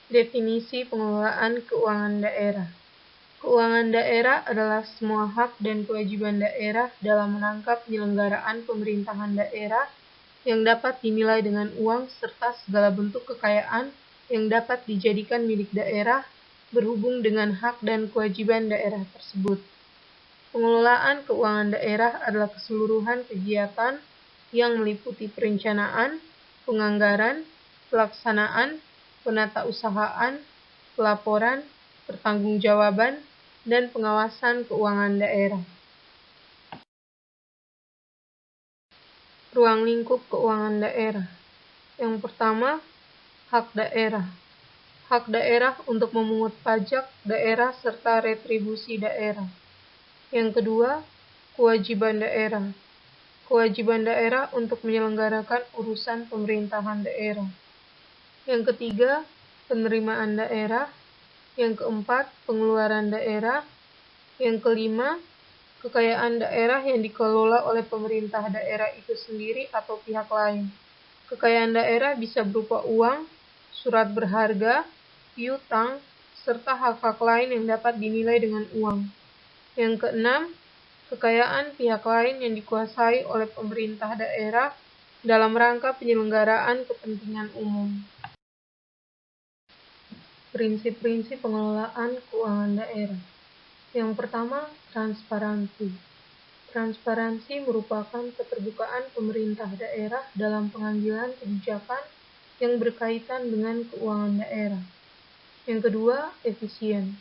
Definisi pengelolaan keuangan daerah. Keuangan daerah adalah semua hak dan kewajiban daerah dalam rangka penyelenggaraan pemerintahan daerah yang dapat dinilai dengan uang serta segala bentuk kekayaan yang dapat dijadikan milik daerah berhubung dengan hak dan kewajiban daerah tersebut. Pengelolaan keuangan daerah adalah keseluruhan kegiatan yang meliputi perencanaan, penganggaran, pelaksanaan, penatausahaan, pelaporan, pertanggungjawaban, dan pengawasan keuangan daerah. Ruang lingkup keuangan daerah. Yang pertama, hak daerah. Hak daerah untuk memungut pajak daerah serta retribusi daerah. Yang kedua, kewajiban daerah. Kewajiban daerah untuk menyelenggarakan urusan pemerintahan daerah. Yang ketiga, penerimaan daerah. Yang keempat, pengeluaran daerah. Yang kelima, kekayaan daerah yang dikelola oleh pemerintah daerah itu sendiri atau pihak lain. Kekayaan daerah bisa berupa uang, surat berharga, piutang, serta hak-hak lain yang dapat dinilai dengan uang. Yang keenam, kekayaan pihak lain yang dikuasai oleh pemerintah daerah dalam rangka penyelenggaraan kepentingan umum. Prinsip-prinsip pengelolaan keuangan daerah. Yang pertama, transparansi. Transparansi merupakan keterbukaan pemerintah daerah dalam pengambilan kebijakan yang berkaitan dengan keuangan daerah. Yang kedua, efisien.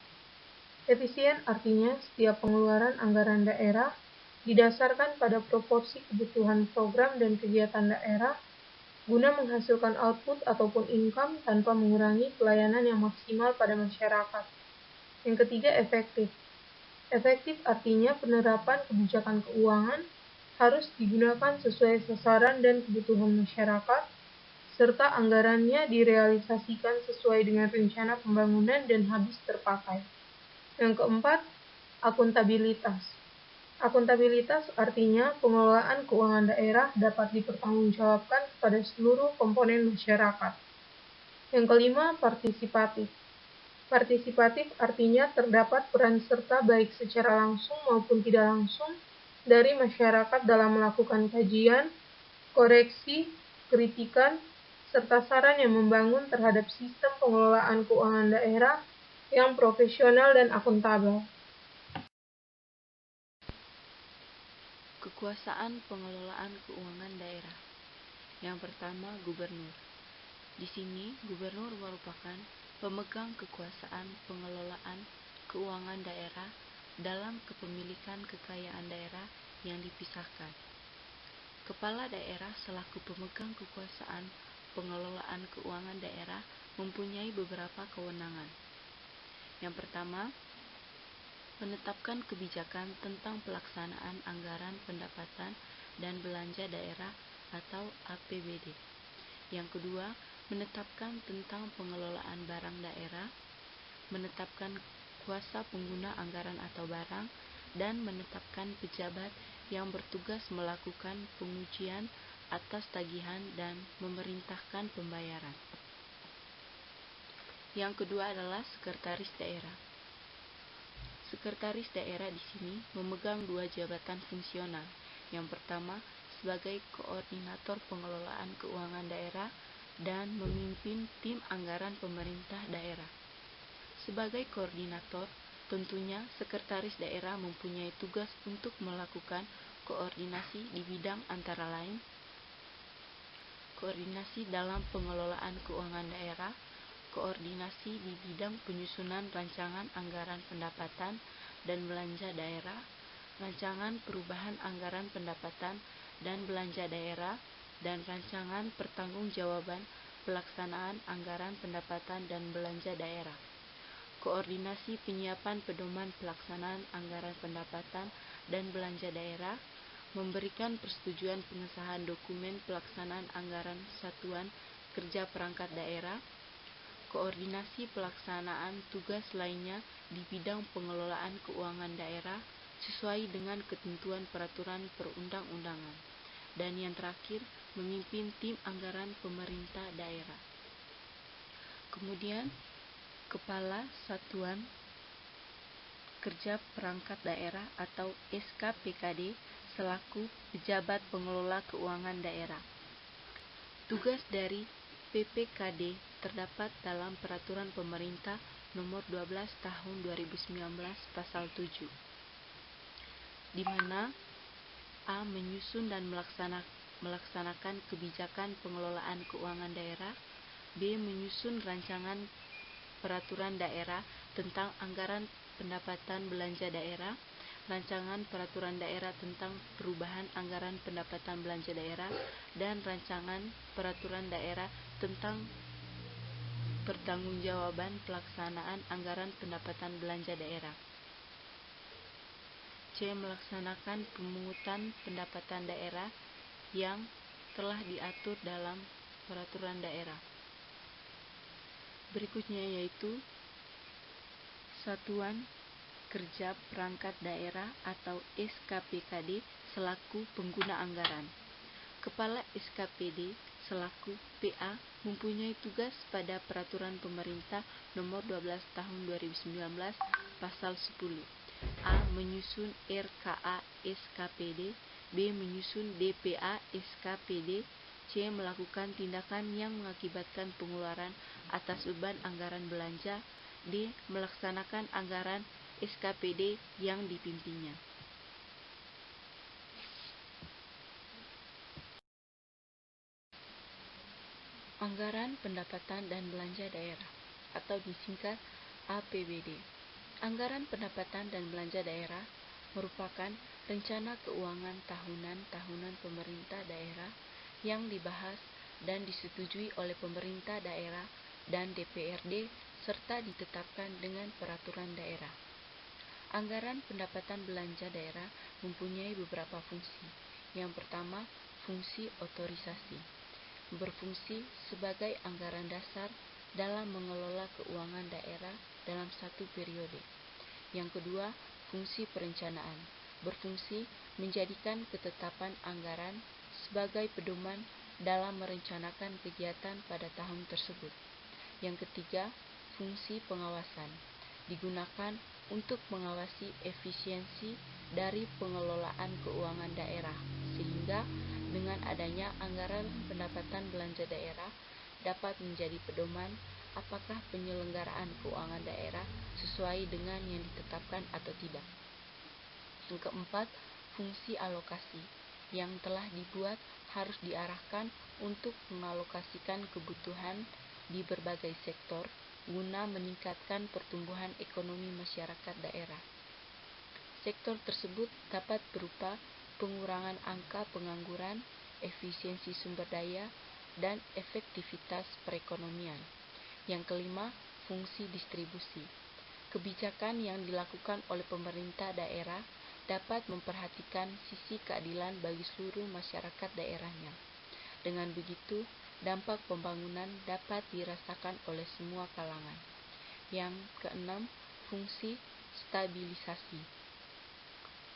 Efisien artinya setiap pengeluaran anggaran daerah didasarkan pada proporsi kebutuhan program dan kegiatan daerah guna menghasilkan output ataupun income tanpa mengurangi pelayanan yang maksimal pada masyarakat. Yang ketiga, efektif. Efektif artinya penerapan kebijakan keuangan harus digunakan sesuai sasaran dan kebutuhan masyarakat, serta anggarannya direalisasikan sesuai dengan rencana pembangunan dan habis terpakai. Yang keempat, akuntabilitas. Akuntabilitas artinya pengelolaan keuangan daerah dapat dipertanggungjawabkan kepada seluruh komponen masyarakat. Yang kelima, partisipatif. Partisipatif artinya terdapat peran serta baik secara langsung maupun tidak langsung dari masyarakat dalam melakukan kajian, koreksi, kritikan, serta saran yang membangun terhadap sistem pengelolaan keuangan daerah yang profesional dan akuntabel. Kekuasaan pengelolaan keuangan daerah. Yang pertama, gubernur. Di sini, gubernur merupakan pemegang kekuasaan pengelolaan keuangan daerah dalam kepemilikan kekayaan daerah yang dipisahkan. Kepala daerah selaku pemegang kekuasaan pengelolaan keuangan daerah mempunyai beberapa kewenangan. Yang pertama, menetapkan kebijakan tentang pelaksanaan anggaran pendapatan dan belanja daerah atau APBD. Yang kedua, menetapkan tentang pengelolaan barang daerah, menetapkan kuasa pengguna anggaran atau barang, dan menetapkan pejabat yang bertugas melakukan pengujian atas tagihan dan memerintahkan pembayaran. Yang kedua adalah sekretaris daerah. Sekretaris daerah di sini memegang dua jabatan fungsional. Yang pertama, sebagai koordinator pengelolaan keuangan daerah dan memimpin tim anggaran pemerintah daerah. Sebagai koordinator, tentunya sekretaris daerah mempunyai tugas untuk melakukan koordinasi di bidang antara lain koordinasi dalam pengelolaan keuangan daerah, koordinasi di bidang penyusunan rancangan anggaran pendapatan dan belanja daerah, rancangan perubahan anggaran pendapatan dan belanja daerah, dan rancangan pertanggungjawaban pelaksanaan anggaran pendapatan dan belanja daerah. Koordinasi penyiapan pedoman pelaksanaan anggaran pendapatan dan belanja daerah, memberikan persetujuan pengesahan dokumen pelaksanaan anggaran satuan kerja perangkat daerah, koordinasi pelaksanaan tugas lainnya di bidang pengelolaan keuangan daerah sesuai dengan ketentuan peraturan perundang-undangan, dan yang terakhir, memimpin tim anggaran pemerintah daerah. Kemudian, Kepala Satuan Kerja Perangkat Daerah atau SKPKD selaku pejabat pengelola keuangan daerah. Tugas dari PPKD terdapat dalam Peraturan Pemerintah Nomor 12 Tahun 2019 Pasal 7, di mana A. Menyusun dan melaksanakan kebijakan pengelolaan keuangan daerah. B. Menyusun rancangan peraturan daerah tentang anggaran pendapatan belanja daerah, rancangan peraturan daerah tentang perubahan anggaran pendapatan belanja daerah, dan rancangan peraturan daerah tentang pertanggungjawaban pelaksanaan anggaran pendapatan belanja daerah. C. Melaksanakan pemungutan pendapatan daerah yang telah diatur dalam peraturan daerah. Berikutnya yaitu Satuan Kerja Perangkat Daerah atau SKPKD selaku pengguna anggaran. Kepala SKPD selaku PA mempunyai tugas pada Peraturan Pemerintah Nomor 12 Tahun 2019 Pasal 10. A. Menyusun RKA SKPD. B. Menyusun DPA SKPD. C. Melakukan tindakan yang mengakibatkan pengeluaran atas beban anggaran belanja. D. Melaksanakan anggaran SKPD yang dipimpinnya. Anggaran Pendapatan dan Belanja Daerah atau disingkat APBD. Anggaran pendapatan dan belanja daerah merupakan rencana keuangan tahunan pemerintah daerah yang dibahas dan disetujui oleh pemerintah daerah dan DPRD serta ditetapkan dengan peraturan daerah. Anggaran pendapatan belanja daerah mempunyai beberapa fungsi. Yang pertama, fungsi otorisasi. Berfungsi sebagai anggaran dasar dalam mengelola keuangan daerah dalam satu periode. Yang kedua, fungsi perencanaan. Berfungsi menjadikan ketetapan anggaran sebagai pedoman dalam merencanakan kegiatan pada tahun tersebut. Yang ketiga, fungsi pengawasan. Digunakan untuk mengawasi efisiensi dari pengelolaan keuangan daerah, sehingga dengan adanya anggaran pendapatan belanja daerah dapat menjadi pedoman apakah penyelenggaraan keuangan daerah sesuai dengan yang ditetapkan atau tidak. Yang keempat, fungsi alokasi. Yang telah dibuat harus diarahkan untuk mengalokasikan kebutuhan di berbagai sektor guna meningkatkan pertumbuhan ekonomi masyarakat daerah. Sektor tersebut dapat berupa pengurangan angka pengangguran, efisiensi sumber daya, dan efektivitas perekonomian. Yang kelima, fungsi distribusi. Kebijakan yang dilakukan oleh pemerintah daerah dapat memperhatikan sisi keadilan bagi seluruh masyarakat daerahnya. Dengan begitu, dampak pembangunan dapat dirasakan oleh semua kalangan. Yang keenam, fungsi stabilisasi.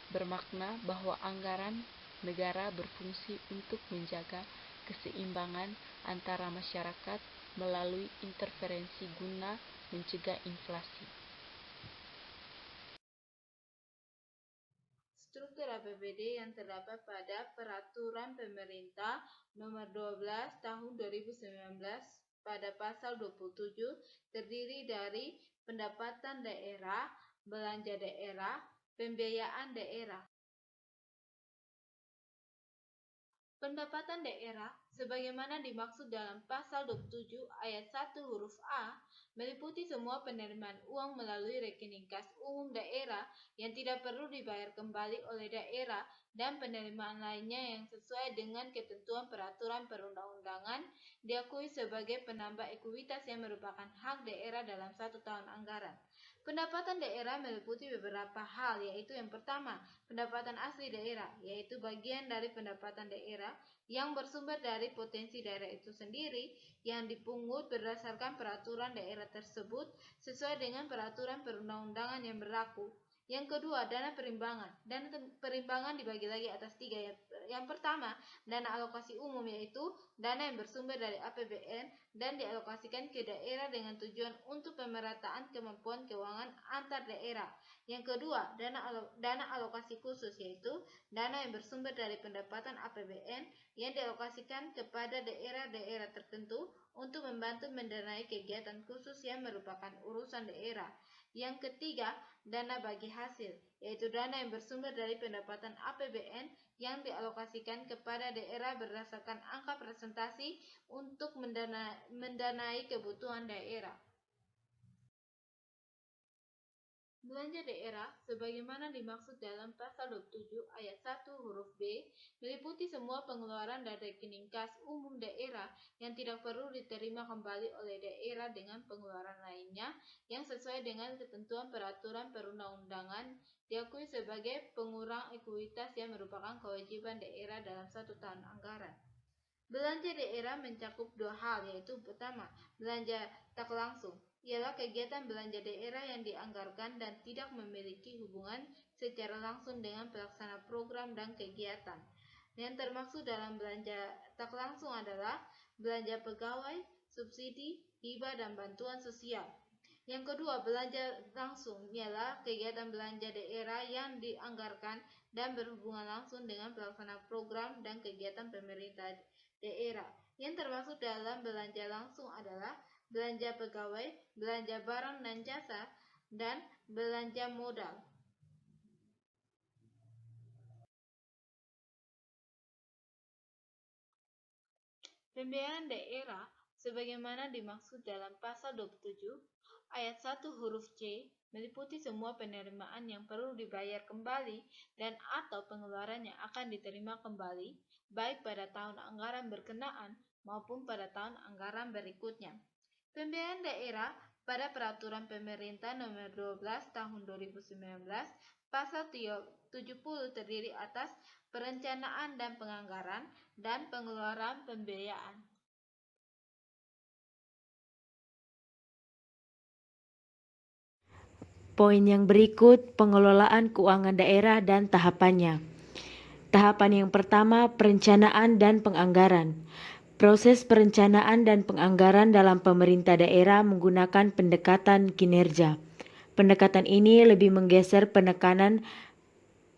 Bermakna bahwa anggaran negara berfungsi untuk menjaga keseimbangan antara masyarakat melalui interferensi guna mencegah inflasi. Struktur APBD yang terdapat pada Peraturan Pemerintah Nomor 12 Tahun 2019 pada Pasal 27 terdiri dari pendapatan daerah, belanja daerah, pembiayaan daerah. Pendapatan daerah, sebagaimana dimaksud dalam Pasal 27 Ayat 1 huruf A, meliputi semua penerimaan uang melalui rekening kas umum daerah yang tidak perlu dibayar kembali oleh daerah dan penerimaan lainnya yang sesuai dengan ketentuan peraturan perundang-undangan diakui sebagai penambah ekuitas yang merupakan hak daerah dalam satu tahun anggaran. Pendapatan daerah meliputi beberapa hal, yaitu yang pertama, pendapatan asli daerah, yaitu bagian dari pendapatan daerah yang bersumber dari potensi daerah itu sendiri yang dipungut berdasarkan peraturan daerah tersebut sesuai dengan peraturan perundang-undangan yang berlaku. Yang kedua, dana perimbangan. Dana perimbangan dibagi lagi atas 3. Yang pertama, dana alokasi umum, yaitu dana yang bersumber dari APBN dan dialokasikan ke daerah dengan tujuan untuk pemerataan kemampuan keuangan antar daerah. Yang kedua, dana alokasi khusus, yaitu dana yang bersumber dari pendapatan APBN yang dialokasikan kepada daerah-daerah tertentu untuk membantu mendanai kegiatan khusus yang merupakan urusan daerah. Yang ketiga, dana bagi hasil, yaitu dana yang bersumber dari pendapatan APBN yang dialokasikan kepada daerah berdasarkan angka presentasi untuk mendanai kebutuhan daerah. Belanja daerah, sebagaimana dimaksud dalam pasal 27 ayat 1 huruf B, meliputi semua pengeluaran dan rekening kas umum daerah yang tidak perlu diterima kembali oleh daerah dengan pengeluaran lainnya yang sesuai dengan ketentuan peraturan perundang-undangan diakui sebagai pengurang ekuitas yang merupakan kewajiban daerah dalam satu tahun anggaran. Belanja daerah mencakup 2 hal, yaitu pertama, belanja tak langsung, ialah kegiatan belanja daerah yang dianggarkan dan tidak memiliki hubungan secara langsung dengan pelaksana program dan kegiatan. Yang termaksud dalam belanja tak langsung adalah belanja pegawai, subsidi, hibah, dan bantuan sosial. Yang kedua, belanja langsung ialah kegiatan belanja daerah yang dianggarkan dan berhubungan langsung dengan pelaksana program dan kegiatan pemerintah daerah. Yang termasuk dalam belanja langsung adalah belanja pegawai, belanja barang dan jasa, dan belanja modal. Pembiayaan daerah sebagaimana dimaksud dalam pasal 27 ayat 1 huruf C meliputi semua penerimaan yang perlu dibayar kembali dan atau pengeluaran yang akan diterima kembali baik pada tahun anggaran berkenaan maupun pada tahun anggaran berikutnya. Pembiayaan daerah pada Peraturan Pemerintah Nomor 12 Tahun 2019 Pasal 70 terdiri atas perencanaan dan penganggaran dan pengeluaran pembiayaan. Poin yang berikut, pengelolaan keuangan daerah dan tahapannya. Tahapan yang pertama, perencanaan dan penganggaran. Proses perencanaan dan penganggaran dalam pemerintah daerah menggunakan pendekatan kinerja. Pendekatan ini lebih menggeser penekanan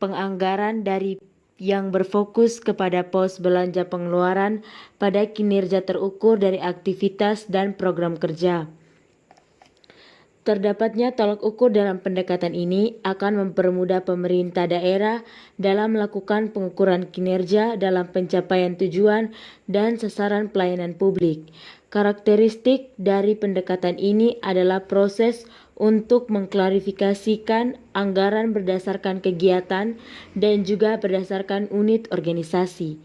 penganggaran dari yang berfokus kepada pos belanja pengeluaran pada kinerja terukur dari aktivitas dan program kerja. Terdapatnya tolak ukur dalam pendekatan ini akan mempermudah pemerintah daerah dalam melakukan pengukuran kinerja dalam pencapaian tujuan dan sasaran pelayanan publik. Karakteristik dari pendekatan ini adalah proses untuk mengklarifikasikan anggaran berdasarkan kegiatan dan juga berdasarkan unit organisasi.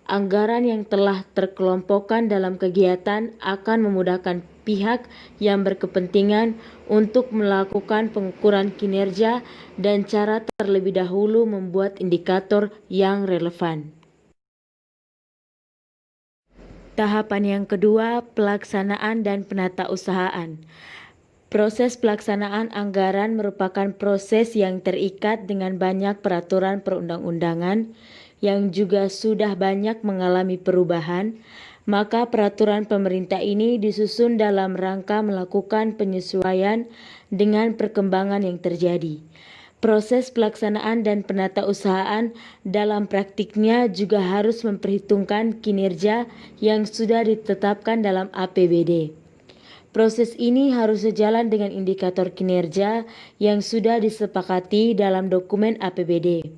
Anggaran yang telah terkelompokkan dalam kegiatan akan memudahkan pihak yang berkepentingan untuk melakukan pengukuran kinerja dan cara terlebih dahulu membuat indikator yang relevan. Tahapan yang kedua, pelaksanaan dan penatausahaan. Proses pelaksanaan anggaran merupakan proses yang terikat dengan banyak peraturan perundang-undangan yang juga sudah banyak mengalami perubahan, maka peraturan pemerintah ini disusun dalam rangka melakukan penyesuaian dengan perkembangan yang terjadi. Proses pelaksanaan dan penatausahaan dalam praktiknya juga harus memperhitungkan kinerja yang sudah ditetapkan dalam APBD. Proses ini harus sejalan dengan indikator kinerja yang sudah disepakati dalam dokumen APBD.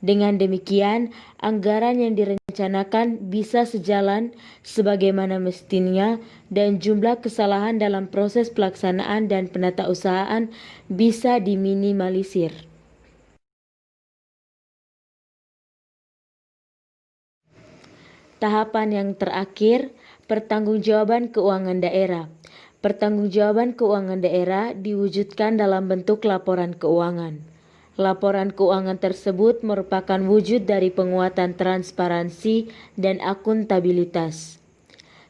Dengan demikian, anggaran yang direncanakan bisa sejalan sebagaimana mestinya dan jumlah kesalahan dalam proses pelaksanaan dan penatausahaan bisa diminimalisir. Tahapan yang terakhir, pertanggungjawaban keuangan daerah. Pertanggungjawaban keuangan daerah diwujudkan dalam bentuk laporan keuangan. Laporan keuangan tersebut merupakan wujud dari penguatan transparansi dan akuntabilitas.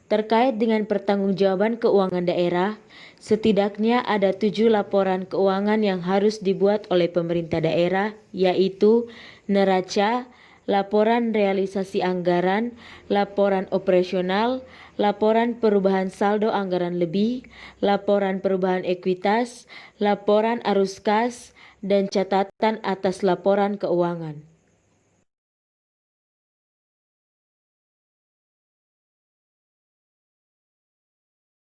Terkait dengan pertanggungjawaban keuangan daerah, Setidaknya ada 7 laporan keuangan yang harus dibuat oleh pemerintah daerah, yaitu neraca, laporan realisasi anggaran, laporan operasional, laporan perubahan saldo anggaran lebih, laporan perubahan ekuitas, laporan arus kas, dan catatan atas laporan keuangan.